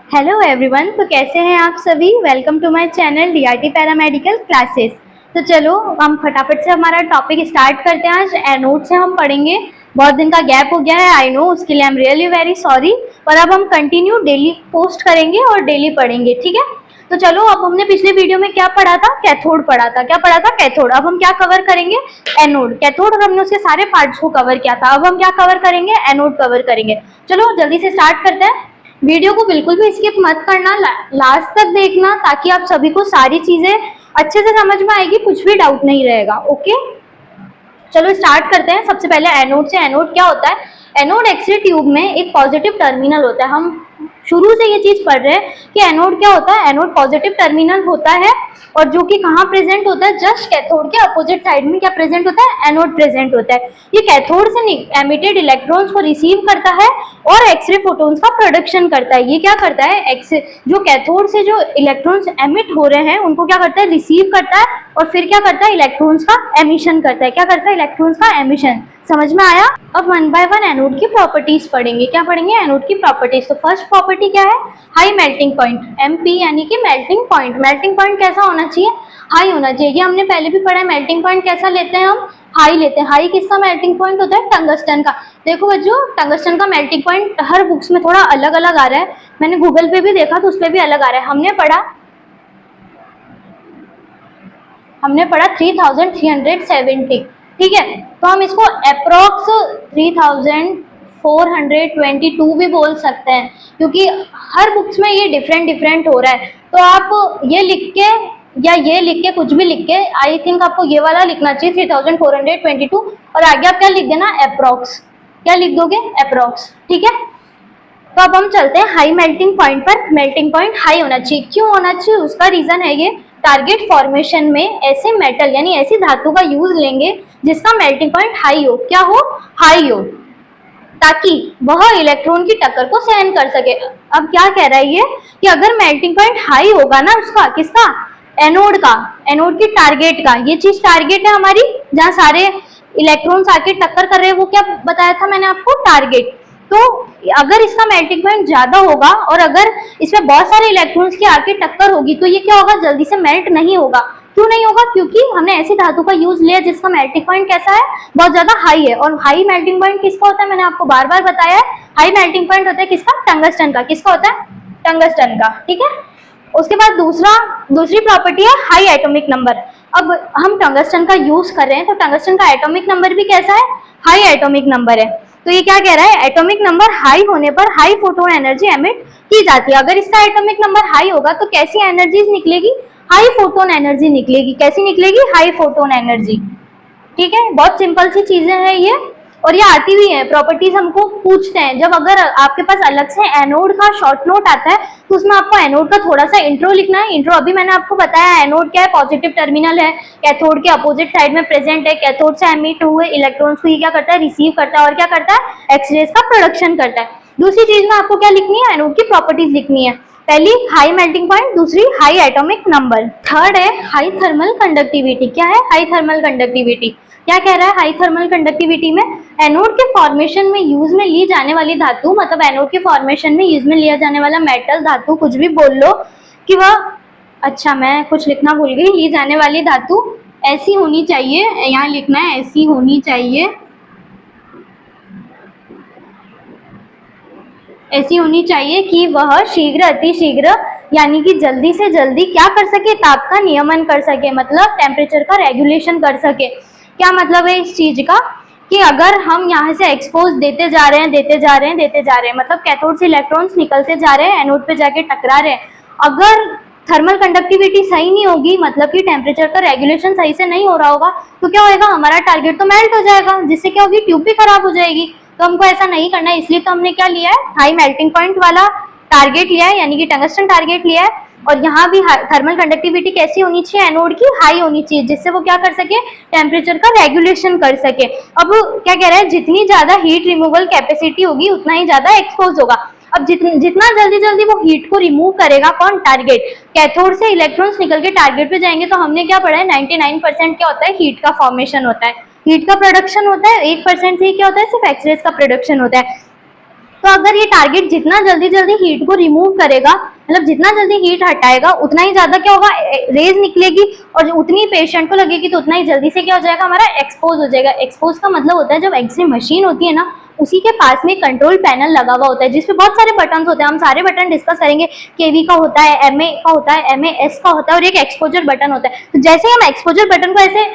Hello everyone, तो कैसे हैं आप सभी। Welcome to my channel DRT paramedical classes. तो चलो हम फटाफट से हमारा टॉपिक स्टार्ट करते हैं। आज एनोड से हम पढ़ेंगे। बहुत दिन का गैप हो गया है, आई नो, उसके लिए I am really very sorry. पर अब हम कंटिन्यू डेली पोस्ट करेंगे और डेली पढ़ेंगे, ठीक है। तो चलो, अब हमने पिछले वीडियो में क्या पढ़ा था, कैथोड पढ़ा था। क्या पढ़ा था? कैथोड। अब हम क्या कवर करेंगे? एनोड। कैथोड और हमने उसके सारे पार्ट्स को कवर किया था। अब हम क्या कवर करेंगे? एनोड कवर करेंगे। चलो जल्दी से स्टार्ट करते हैं। वीडियो को बिल्कुल भी स्किप मत करना, लास्ट तक देखना, ताकि आप सभी को सारी चीजें अच्छे से समझ में आएगी, कुछ भी डाउट नहीं रहेगा। ओके, चलो स्टार्ट करते हैं। सबसे पहले एनोड से। एनोड क्या होता है? एनोड एक्स रे ट्यूब में एक पॉजिटिव टर्मिनल होता है। हम शुरू से ये चीज पढ़ रहे हैं कि एनोड क्या होता है। एनोड पॉजिटिव टर्मिनल होता है, और जो कि कहाँ प्रेजेंट होता है? जस्ट कैथोड के अपोजिट साइड में क्या प्रेजेंट होता है? एनोड प्रेजेंट होता है। ये कैथोड से एमिटेड इलेक्ट्रॉन्स को रिसीव करता है और एक्सरे फोटोन्स का प्रोडक्शन करता है। ये क्या करता है? जो कैथोड से जो इलेक्ट्रॉन्स एमिट हो रहे हैं उनको क्या करता है? रिसीव करता है, और फिर क्या करता है? इलेक्ट्रॉन्स का एमिशन करता है। क्या करता है? इलेक्ट्रॉन्स का एमिशन। समझ में आया? अब वन बाय वन एनोड की प्रॉपर्टीज पढ़ेंगे। क्या पढ़ेंगे? एनोड की प्रॉपर्टीज। तो फर्स्ट प्रॉपर्टी क्या है? हाई मेल्टिंग पॉइंट, एमपी, यानी कि मेल्टिंग पॉइंट। मेल्टिंग पॉइंट कैसा होना चाहिए? हाई होना चाहिए। ये हमने पहले भी पढ़ा है। मेल्टिंग पॉइंट कैसा लेते हैं हम? हाई लेते हैं। हाई किसका मेल्टिंग पॉइंट होता है? टंगस्टन का। देखो बच्चों, टंगस्टन का मेल्टिंग पॉइंट हर बुक्स में थोड़ा अलग अलग आ रहा है। मैंने गूगल पे भी देखा तो उस पर भी अलग आ रहा है। हमने पढ़ा 3370, ठीक है। तो हम इसको अप्रोक्स 3422 भी बोल सकते हैं, क्योंकि हर बुक्स में ये डिफरेंट हो रहा है। तो आप ये लिख के या ये लिख के, कुछ भी लिख के, आई थिंक आपको ये वाला लिखना चाहिए 3422, और आगे आप क्या लिख देना? अप्रोक्स। क्या लिख दोगे? अप्रोक्स, ठीक है। तो अब हम चलते हैं हाई मेल्टिंग पॉइंट पर। मेल्टिंग पॉइंट हाई होना चाहिए। क्यों होना चाहिए? उसका रीजन है ये, टारगेट फॉर्मेशन में ऐसे मेटल यानी ऐसी धातु का यूज लेंगे जिसका मेल्टिंग पॉइंट हाई हो। क्या हो? हाई हो, ताकि वह इलेक्ट्रॉन की टक्कर को सहन कर सके। अब क्या कह रहा है ये कि अगर मेल्टिंग पॉइंट हाई होगा ना, उसका किसका? एनोड का, एनोड की टारगेट का। ये चीज टारगेट है हमारी, जहाँ सारे इलेक्ट्रॉन्स आके टक्कर कर रहे हैं। वो क्या बताया था मैंने आपको? टारगेट। तो अगर इसका मेल्टिंग पॉइंट ज्यादा होगा और अगर इसमें बहुत सारे इलेक्ट्रॉन्स की आके टक्कर होगी, तो ये क्या होगा? जल्दी से मेल्ट नहीं होगा। क्यों नहीं होगा? क्योंकि हमने ऐसी धातु का यूज लिया जिसका मेल्टिंग पॉइंट कैसा है? बहुत ज्यादा हाई है। और हाई मेल्टिंग पॉइंट किसका होता है? मैंने आपको बार बार बताया है। हाई मेल्टिंग पॉइंट होता है किसका? टंगस्टन का। किसका होता है? टंगस्टन का, ठीक है। उसके बाद दूसरी प्रॉपर्टी है हाई एटॉमिक नंबर। अब हम टंगस्टन का यूज कर रहे हैं, तो टंगस्टन का एटॉमिक नंबर भी कैसा है? हाई एटॉमिक नंबर है। तो ये क्या कह रहा है? एटॉमिक नंबर हाई होने पर हाई फोटोन एनर्जी एमिट की जाती है। अगर इसका एटॉमिक नंबर हाई होगा तो कैसी एनर्जीज निकलेगी? हाई फोटोन एनर्जी निकलेगी। कैसी निकलेगी? हाई फोटोन एनर्जी, ठीक है। बहुत सिंपल सी चीजें हैं ये, और ये आती भी है। प्रॉपर्टीज हमको पूछते हैं जब, अगर आपके पास अलग से एनोड का शॉर्ट नोट आता है तो उसमें आपको एनोड का थोड़ा सा इंट्रो लिखना है। इंट्रो अभी मैंने आपको बताया। एनोड क्या है? पॉजिटिव टर्मिनल है, कैथोड के अपोजिट साइड में प्रेजेंट है। कैथोड से एमिट हुए इलेक्ट्रॉन्स को ये क्या करता है? रिसीव करता है, और क्या करता है? एक्सरेज का प्रोडक्शन करता है। दूसरी चीज में आपको क्या लिखनी है? एनोड की प्रॉपर्टीज लिखनी है। पहली हाई मेल्टिंग पॉइंट, दूसरी हाई एटॉमिक नंबर, थर्ड है हाई थर्मल कंडक्टिविटी। क्या है हाई थर्मल कंडक्टिविटी? क्या कह रहा है हाई थर्मल कंडक्टिविटी में? एनोड के फॉर्मेशन में यूज में ली जाने वाली धातु, मतलब एनोड के फॉर्मेशन में यूज में लिया जाने वाला मेटल, धातु, कुछ भी बोल लो कि वह, अच्छा मैं कुछ लिखना भूल गई। ली जाने वाली धातु ऐसी होनी चाहिए, यहाँ लिखना है ऐसी होनी चाहिए, ऐसी होनी चाहिए कि वह शीघ्र, अति शीघ्र, यानी कि जल्दी से जल्दी क्या कर सके? ताप का नियमन कर सके, मतलब टेम्परेचर का रेगुलेशन कर सके। क्या मतलब है इस चीज का? कि अगर हम यहाँ से एक्सपोज देते जा रहे हैं, मतलब कैथोड से इलेक्ट्रॉन्स निकलते जा रहे हैं, एनोड पे जाके टकरा रहे हैं। अगर थर्मल कंडक्टिविटी सही नहीं होगी, मतलब कि टेम्परेचर का रेगुलेशन सही से नहीं हो रहा होगा, तो क्या होगा? हमारा टारगेट तो मेल्ट हो जाएगा, जिससे क्या होगी? ट्यूब भी खराब हो जाएगी। तो हमको ऐसा नहीं करना है, इसलिए तो हमने क्या लिया है? हाई मेल्टिंग पॉइंट वाला टारगेट लिया है, यानी कि टंगस्टन टारगेट लिया है। और यहाँ भी थर्मल कंडक्टिविटी कैसी होनी चाहिए? एनोड की हाई होनी चाहिए, जिससे वो क्या कर सके? टेम्परेचर का रेगुलेशन कर सके। अब क्या कह रहा है? जितनी ज्यादा हीट रिमूवल कैपेसिटी होगी उतना ही ज्यादा एक्सपोज होगा। अब जितना जल्दी वो हीट को रिमूव करेगा कौन? टारगेट। कैथोड से इलेक्ट्रॉन्स निकल के टारगेट पे जाएंगे, तो हमने क्या पढ़ा है? 99% क्या होता है? हीट का फॉर्मेशन होता है, हीट का प्रोडक्शन होता है। 1% से ही क्या होता है? सिर्फ एक्सरेज का प्रोडक्शन होता है। तो अगर ये टारगेट जितना जल्दी जल्दी हीट को रिमूव करेगा, मतलब जितना जल्दी हीट हटाएगा, उतना ही ज्यादा क्या होगा, रेज निकलेगी, और उतनी पेशेंट को लगेगी तो उतना ही जल्दी से क्या हो जाएगा, हमारा एक्सपोज हो जाएगा। एक्सपोज का मतलब होता है जब एक्सरे मशीन होती है ना, उसी के पास में कंट्रोल पैनल लगा हुआ होता है जिसपे बहुत सारे बटन होते हैं। हम सारे बटन डिस्कस करेंगे, केवी का होता है, एमए का होता है, एमएएस का होता है, और एक एक्सपोजर बटन होता है। तो जैसे हम एक्सपोजर बटन को ऐसे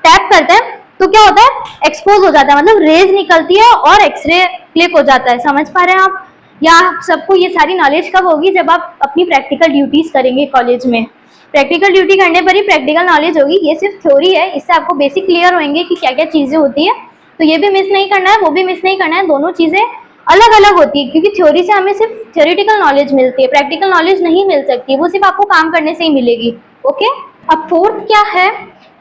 टैप करते हैं तो क्या होता है, एक्सपोज हो जाता है, मतलब रेज निकलती है और एक्सरे क्लिक हो जाता है। समझ पा रहे हैं आप? या सबको ये सारी नॉलेज कब होगी, जब आप अपनी प्रैक्टिकल ड्यूटीज करेंगे कॉलेज में। प्रैक्टिकल ड्यूटी करने पर ही प्रैक्टिकल नॉलेज होगी। ये सिर्फ थ्योरी है, इससे आपको बेसिक क्लियर होंगे कि क्या क्या चीजें होती है। तो ये भी मिस नहीं करना है, वो भी मिस नहीं करना है, दोनों चीजें अलग अलग होती है, क्योंकि थ्योरी से हमें सिर्फ थ्योरेटिकल नॉलेज मिलती है, प्रैक्टिकल नॉलेज नहीं मिल सकती, वो सिर्फ आपको काम करने से ही मिलेगी। ओके, अब फोर्थ क्या है,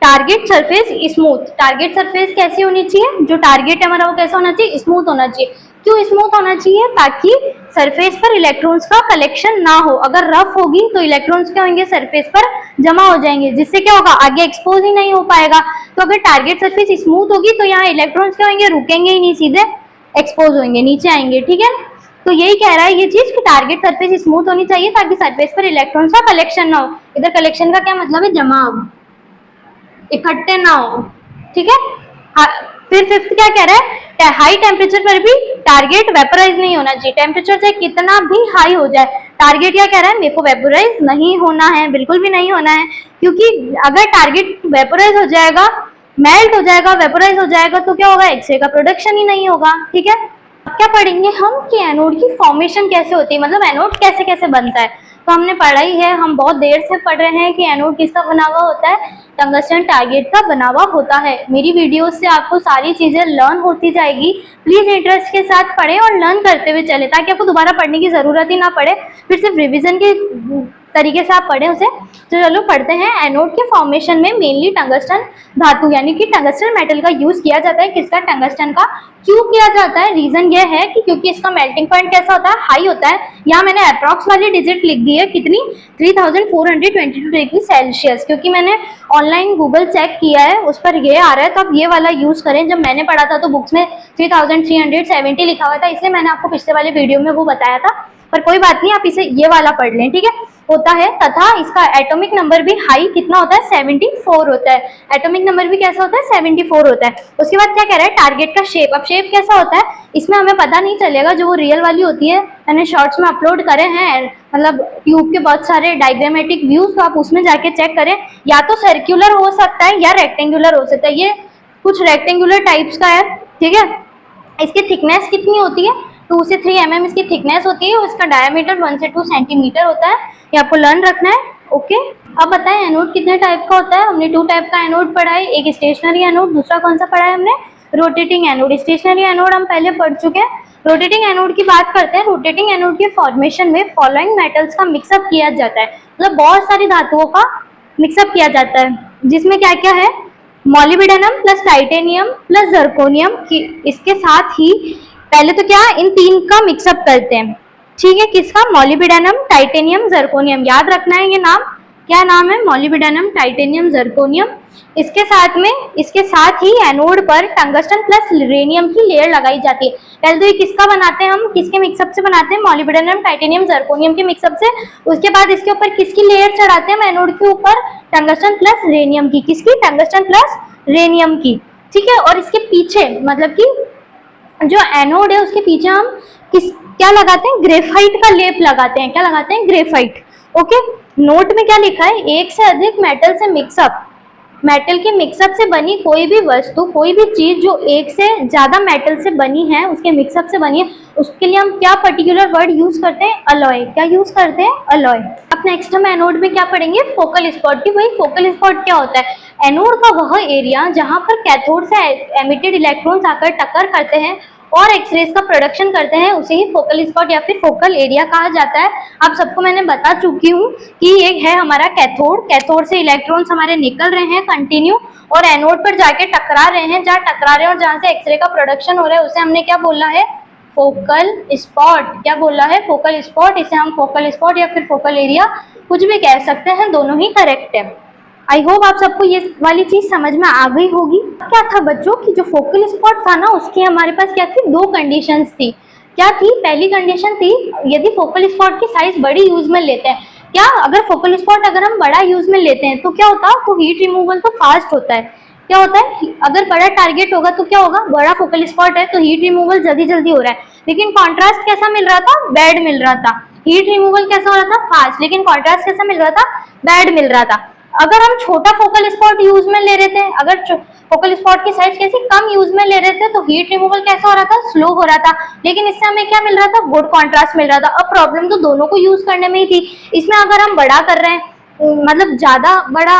target surface smooth. Target surface कैसी होनी चाहिए, जो टारगेट है हमारा वो कैसा होना चाहिए, स्मूथ होना चाहिए। क्यों स्मूथ होना चाहिए, ताकि सरफेस पर इलेक्ट्रॉन्स का कलेक्शन ना हो। अगर रफ होगी तो इलेक्ट्रॉन्स क्या होंगे, सरफेस पर जमा हो जाएंगे, जिससे क्या होगा, आगे एक्सपोज ही नहीं हो पाएगा। तो अगर टारगेट सरफेस स्मूथ होगी तो यहाँ इलेक्ट्रॉन्स क्या होंगे, रुकेंगे ही नहीं, सीधे एक्सपोज होंगे, नीचे आएंगे। ठीक है, तो यही कह रहा है ये चीज कि टारगेट सरफेस स्मूथ होनी चाहिए ताकि सरफेस पर इलेक्ट्रॉन्स का कलेक्शन ना हो। इधर कलेक्शन का क्या मतलब है, जमाव, इकट्ठे ना हो। ठीक है, फिर फिफ्थ क्या कह रहा है, हाई टेम्परेचर पर भी टारगेट वेपोराइज नहीं होना चाहिए। टेम्परेचर से कितना भी हाई हो जाए, टारगेट क्या कह रहा है, मेरे को वेपोराइज नहीं होना है, बिल्कुल भी नहीं होना है। क्योंकि अगर टारगेट वेपोराइज हो जाएगा, मेल्ट हो जाएगा, वेपोराइज हो जाएगा, तो क्या होगा, एक्सरे का प्रोडक्शन ही नहीं होगा। ठीक है, अब क्या पढ़ेंगे हम कि एनोड की फॉर्मेशन कैसे होती है, मतलब एनोड कैसे कैसे बनता है। तो हमने पढ़ा ही है, हम बहुत देर से पढ़ रहे हैं कि एनोड किसका बना हुआ होता है, टंगस्टन टारगेट का बना हुआ होता है। मेरी वीडियोस से आपको सारी चीजें लर्न होती जाएगी। प्लीज इंटरेस्ट के साथ पढ़ें और लर्न करते हुए चले, ताकि आपको दोबारा पढ़ने की जरूरत ही ना पड़े, फिर सिर्फ रिविजन के तरीके से आप पढ़ें उसे। तो चलो पढ़ते हैं। एनोड के फॉर्मेशन में मेनली टंगस्टन धातु यानी कि टंगस्टन मेटल का यूज किया जाता है। किसका, टंगस्टन का। क्यों किया जाता है, रीजन ये है कि क्योंकि इसका मेल्टिंग पॉइंट कैसा होता है, हाई होता है। यहाँ मैंने अप्रॉक्स वाली डिजिट लिख दी है, कितनी, 3422 डिग्री सेल्सियस, क्योंकि मैंने ऑनलाइन गूगल चेक किया है, उस पर ये आ रहा है। तो आप ये वाला यूज करें। जब मैंने पढ़ा था तो बुक्स में 3370 लिखा हुआ था, इसलिए मैंने आपको पिछले वाले वीडियो में वो बताया था, पर कोई बात नहीं, आप इसे ये वाला पढ़ लें। ठीक है, होता है। तथा इसका एटॉमिक नंबर भी हाई कितना होता है, 74 होता है। एटॉमिक नंबर भी कैसा होता है, 74 होता है। उसके बाद क्या कह रहा है, टारगेट का शेप। अब शेप कैसा होता है, इसमें हमें पता नहीं चलेगा, जो वो रियल वाली होती है, मैंने शॉर्ट्स में अपलोड करे हैं, मतलब ट्यूब के बहुत सारे डायग्रामेटिक व्यूज, तो आप उसमें जाके चेक करें। या तो सर्कुलर हो सकता है या रेक्टेंगुलर हो सकता है। ये कुछ रेक्टेंगुलर टाइप्स का है। ठीक है, इसकी थिकनेस कितनी होती है, 2 से 3 mm इसकी थिकनेस होती है। इसका डायमीटर 1 से 2 सेंटीमीटर होता है। ये आपको लर्न रखना है। ओके, अब बताएं एनोड कितने टाइप का होता है। हमने 2 टाइप का एनोड पढ़ा है, एक स्टेशनरी एनोड, दूसरा कौन सा पढ़ा है हमने, रोटेटिंग एनोड। स्टेशनरी एनोड हम पहले पढ़ चुके हैं। रोटेटिंग एनोड की बात करते हैं। रोटेटिंग एनोड के फॉर्मेशन में फॉलोइंग मेटल्स का मिक्सअप किया जाता है, मतलब बहुत सारी धातुओं का मिक्सअप किया जाता है, जिसमें क्या क्या है, molybdenum plus titanium plus zirconium की। इसके साथ ही पहले तो क्या, इन 3 का मिक्सअप करते हैं। ठीक है, किसका, मॉलिब्डेनम, टाइटेनियम, जर्कोनियम। याद रखना है ये नाम, क्या नाम है, मॉलिब्डेनम, टाइटेनियम, जर्कोनियम। इसके साथ ही एनोड पर टंगस्टन प्लस यूरेनियम की लेयर लगाई जाती है। पहले तो ये किसका बनाते हैं हम, किसके मिक्सअप से बनाते हैं, मॉलिब्डेनम, टाइटेनियम, जर्कोनियम के मिक्सअप से। उसके बाद इसके ऊपर किसकी लेयर चढ़ाते हैं हम, एनोड के ऊपर टंगस्टन प्लस रेनियम की। किसकी, टंगस्टन प्लस रेनियम की। ठीक है, और इसके पीछे मतलब कि जो एनोड है उसके पीछे हम क्या लगाते हैं, ग्रेफाइट का लेप लगाते हैं। क्या लगाते हैं, ग्रेफाइट। ओके, नोट में क्या लिखा है, एक से अधिक मेटल से मिक्सअप, मेटल के मिक्सअप से बनी कोई भी वस्तु, कोई भी चीज जो एक से ज्यादा मेटल से बनी है, उसके मिक्सअप से बनी है, उसके लिए हम क्या पर्टिकुलर वर्ड यूज करते हैं, अलॉय। क्या यूज करते हैं, अलॉय। अब नेक्स्ट हम एनोड में क्या पढ़ेंगे, फोकल स्पॉट की। वही फोकल स्पॉट क्या होता है, एनोड का वह एरिया जहां पर कैथोड से एमिटेड इलेक्ट्रॉन्स आकर टक्कर करते हैं और एक्सरेज का प्रोडक्शन करते हैं, उसे ही फोकल स्पॉट या फिर फोकल एरिया कहा जाता है। आप सबको मैंने बता चुकी हूँ कि एक है हमारा कैथोड, कैथोड से इलेक्ट्रॉन्स हमारे निकल रहे हैं कंटिन्यू और एनोड पर जाके टकरा रहे हैं, जहाँ टकरा रहे हैं और जहाँ से एक्सरे का प्रोडक्शन हो रहा है उसे हमने क्या बोला है, फोकल स्पॉट। क्या बोला है, फोकल स्पॉट। इसे हम फोकल स्पॉट या फिर फोकल एरिया कुछ भी कह सकते हैं, दोनों ही करेक्ट है। आई होप आप सबको ये वाली चीज समझ में आ गई होगी। क्या था बच्चों कि जो फोकल स्पॉट था ना, उसकी हमारे पास क्या थी, 2 कंडीशंस थी। क्या थी, पहली कंडीशन थी यदि फोकल स्पॉट की साइज बड़ी यूज में लेते हैं, क्या अगर फोकल स्पॉट अगर हम बड़ा यूज में लेते हैं तो क्या होता है, तो हीट रिमूवल तो फास्ट होता है। क्या होता है, अगर बड़ा टारगेट होगा तो क्या होगा, बड़ा फोकल स्पॉट है तो हीट रिमूवल जल्दी जल्दी हो रहा है। लेकिन कॉन्ट्रास्ट कैसा मिल रहा था, बैड मिल रहा था। हीट रिमूवल कैसा हो रहा था, फास्ट, लेकिन कॉन्ट्रास्ट कैसा मिल रहा था, बैड मिल रहा था। अगर हम छोटा फोकल स्पॉट यूज में ले रहे थे, अगर फोकल स्पॉट की साइज कैसी कम यूज में ले रहे थे तो हीट रिमूवल कैसा हो रहा था, स्लो हो रहा था। लेकिन इससे हमें क्या मिल रहा था, गुड कॉन्ट्रास्ट मिल रहा था। अब प्रॉब्लम तो दोनों को यूज करने में ही थी। इसमें अगर हम बड़ा कर रहे हैं, मतलब ज्यादा बड़ा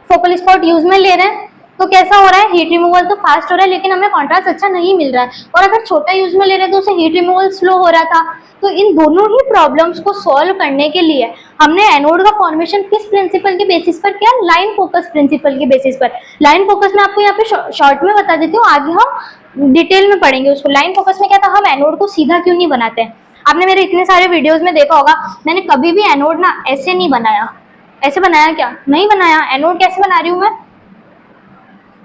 फोकल स्पॉट यूज में ले रहे हैं तो कैसा हो रहा है, हीट रिमूवल तो फास्ट हो रहा है लेकिन हमें कॉन्ट्रास्ट अच्छा नहीं मिल रहा है। और अगर छोटा यूज में ले रहे हैं तो उसे हीट रिमूवल स्लो हो रहा था। तो इन दोनों ही प्रॉब्लम्स को सॉल्व करने के लिए हमने एनोड का फॉर्मेशन किस प्रिंसिपल के बेसिस पर किया, लाइन फोकस प्रिंसिपल के बेसिस पर। लाइन फोकस में आपको यहाँ पे शॉर्ट में बता देती हूँ, आगे हम डिटेल में पढ़ेंगे उसको। लाइन फोकस में क्या था, हम एनोड को सीधा क्यों नहीं बनाते हैं। आपने मेरे इतने सारे वीडियोज में देखा होगा, मैंने कभी भी एनोड ना ऐसे नहीं बनाया। ऐसे बनाया क्या, नहीं बनाया। एनोड कैसे बना रही हूँ मैं,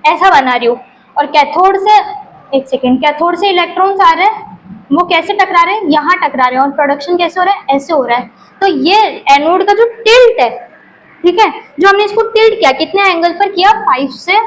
ऐसा बना रही हूँ। और कैथोड से, एक सेकेंड, कैथोड से इलेक्ट्रॉन्स आ रहे हैं, वो कैसे टकरा रहे हैं, यहाँ टकरा रहे हैं। और प्रोडक्शन कैसे हो रहा है, ऐसे हो रहा है। तो ये एनोड का जो टिल्ट है, ठीक है, जो हमने इसको टिल्ट किया, कितने एंगल पर किया, 5 से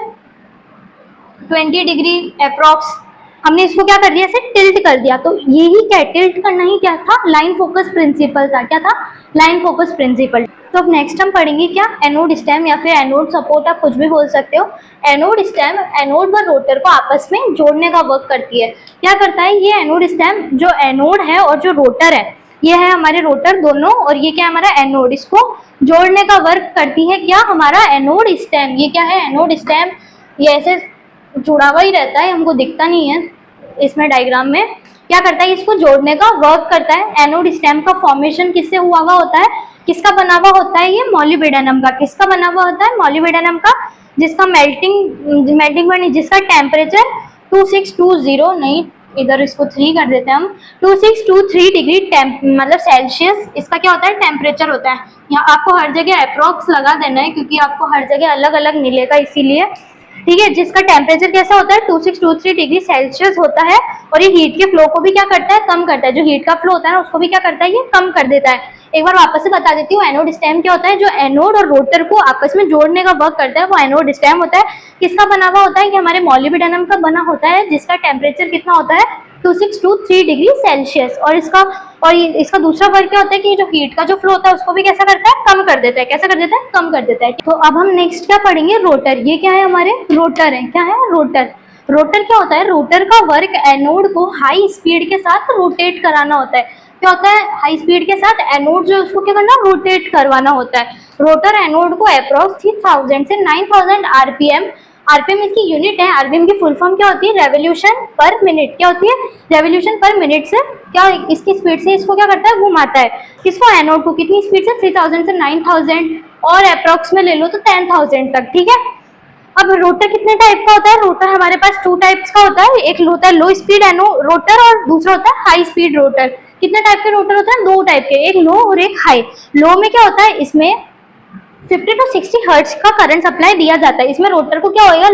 20 डिग्री अप्रॉक्स, हमने इसको क्या कर दिया, इसे टिल्ट कर दिया। तो यही क्या, टिल्ट करना ही क्या था, लाइन फोकस प्रिंसिपल था। क्या था, लाइन फोकस प्रिंसिपल। तो अब नेक्स्ट हम पढ़ेंगे क्या, एनोड स्टेम या फिर एनोड सपोर्ट, आप कुछ भी बोल सकते हो। एनोड स्टेम एनोड व रोटर को आपस में जोड़ने का वर्क करती है। क्या करता है ये एनोड स्टेम, जो एनोड है और जो रोटर है, ये है हमारे रोटर दोनों, और ये क्या हमारा एनोड, इसको जोड़ने का वर्क करती है क्या, हमारा एनोड स्टेम। ये क्या है, एनोड स्टेम, ये ऐसे जुड़ा हुआ ही रहता है, हमको दिखता नहीं है इसमें डायग्राम में। क्या करता है, इसको जोड़ने का वर्क करता है। एनोड स्टेम का फॉर्मेशन किससे हुआ हुआ होता है, किसका बना हुआ होता है, ये मॉलिब्डेनम का। किसका बना हुआ होता है, मॉलिब्डेनम का, जिसका मेल्टिंग पॉइंट, जिसका टेम्परेचर 2620, नहीं इधर इसको 3 कर देते हैं हम, 2623 डिग्री मतलब सेल्सियस इसका क्या होता है, टेम्परेचर होता है। यहाँ आपको हर जगह अप्रॉक्स लगा देना है क्योंकि आपको हर जगह अलग अलग मिलेगा इसीलिए, ठीक है। जिसका टेम्परेचर कैसा होता है, 2623 डिग्री सेल्सियस होता है। और ये हीट के फ्लो को भी क्या करता है, कम करता है। जो हीट का फ्लो होता है ना, उसको भी क्या करता है, ये कम कर देता है। एक बार वापस से बता देती हूँ, एनोड स्टेम क्या होता है, जो एनोड और रोटर को आपस में जोड़ने का वर्क करता है, वो एनोड स्टेम होता है। किसका बना हुआ होता है, कि हमारे मॉलिब्डेनम का बना होता है, जिसका टेम्परेचर कितना होता है, 2623 डिग्री सेल्सियस। और इसका दूसरा वर्क क्या होता है कि जो हीट का जो फ्लो होता है उसको भी कैसा करता है, कम कर देता है। कैसा कर देता है, कम कर देता है। तो अब हम नेक्स्ट क्या पढ़ेंगे, रोटर। ये क्या है, हमारे रोटर है। क्या है, रोटर। रोटर क्या होता है, रोटर का वर्क एनोड को हाई स्पीड के साथ रोटेट कराना होता है। क्या होता है, हाई स्पीड के साथ एनोड जो उसको क्या करना, रोटेट करवाना होता है। रोटर एनोड को अप्रॉक्स 3000 से 9000 आरपीएम, आरपीएम इसकी यूनिट है। आरपीएम की फुल फॉर्म क्या होती है, रेवोल्यूशन पर मिनट। क्या होती है, रेवोल्यूशन पर मिनट से क्या, इसकी स्पीड से इसको क्या करता है, घुमाता है। किसको, एनोड को। कितनी स्पीड से, 3000 से 9000, और अप्रॉक्स में ले लो तो 10000 तक, ठीक है। अब रोटर कितने टाइप का होता है, रोटर हमारे पास 2 टाइप्स का होता है। एक होता है लो स्पीड रोटर और दूसरा होता है हाई स्पीड रोटर। कितने टाइप के रोटर होते हैं, 2 टाइप के, एक लो और एक हाई। लो में क्या होता है, इसमें 50 to 60 हर्ट्ज का करंट सप्लाई दिया जाता है। इसमें रोटर को क्या होएगा,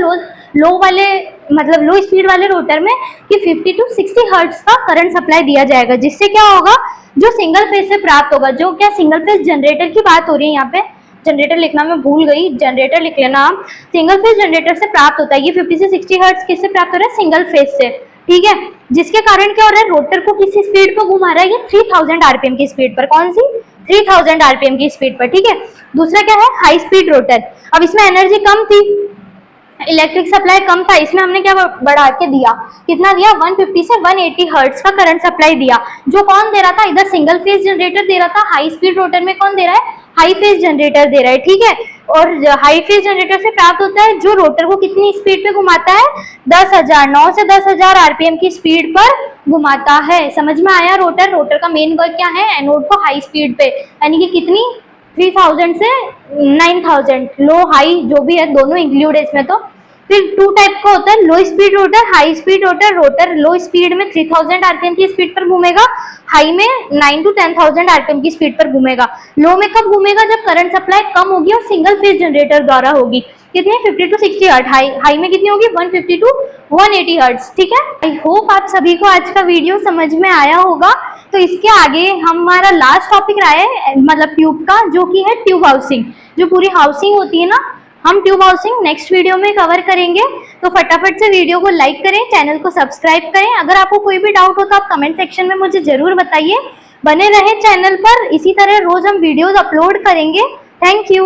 लो वाले मतलब लो स्पीड वाले रोटर में कि 50 to 60 हर्ट्ज का करंट सप्लाई दिया जाएगा, जिससे क्या होगा, जो सिंगल फेज से प्राप्त होगा, जो क्या सिंगल फेज जनरेटर की बात हो रही है यहाँ पे, जनरेटर लिखना मैं भूल गई, जनरेटर लिख लेना आप। सिंगल फेज जनरेटर से प्राप्त होता है ये 50 से 60 हर्ट्ज, किससे प्राप्त हो रहा है, सिंगल फेज से, ठीक है। जिसके कारण क्या हो रहा है, रोटर को किसी स्पीड पर घुमा रहा है, ये 3000 आरपीएम की स्पीड पर। कौन सी, 3000 आरपीएम की स्पीड पर, ठीक है। दूसरा क्या है, हाई स्पीड रोटर। अब इसमें एनर्जी कम थी, इलेक्ट्रिक सप्लाई कम था, इसमें हमने क्या बढ़ा के दिया, कितना दिया, 150 से 180 हर्ट्ज का करंट सप्लाई दिया। जो कौन दे रहा था, इधर सिंगल फेज जनरेटर दे रहा था, हाई स्पीड रोटर में कौन दे रहा है, हाई फेज जनरेटर दे रहा है, ठीक है। और हाई फेज जनरेटर से प्राप्त होता है, जो रोटर को कितनी स्पीड पे घुमाता है, 9 से 10,000 आरपीएम की स्पीड पर घुमाता है। समझ में आया, रोटर का मेन वर्क क्या है, एनोड को हाई स्पीड पे, यानी कि कितनी, 3000 से 9000, लो हाई जो भी है दोनों इंक्लूड है इसमें। तो फिर 2 टाइप का होता है, लो speed rotor, high speed rotor. Rotor लो स्पीड में 3000 आरपीएम की स्पीड पर घूमेगा, हाई में 9 to 10,000 आरपीएम की स्पीड पर घूमेगा। लो में कब घूमेगा, जब करंट सप्लाई कम होगी और सिंगल फेज जनरेटर द्वारा होगी। कितनी 50 to 60 हर्ट्ज, हाई में कितनी होगी 150 to 180 हर्ट्ज। ठीक है, आई होप आप सभी को आज का वीडियो समझ में आया होगा। तो इसके आगे हमारा लास्ट टॉपिक रहा है मतलब ट्यूब का, जो कि है ट्यूब हाउसिंग। जो पूरी हाउसिंग होती है ना, हम ट्यूब हाउसिंग नेक्स्ट वीडियो में कवर करेंगे। तो फटाफट से वीडियो को लाइक करें, चैनल को सब्सक्राइब करें। अगर आपको कोई भी डाउट हो तो आप कमेंट सेक्शन में मुझे जरूर बताइए। बने रहे चैनल पर, इसी तरह रोज हम वीडियोस अपलोड करेंगे। Thank you.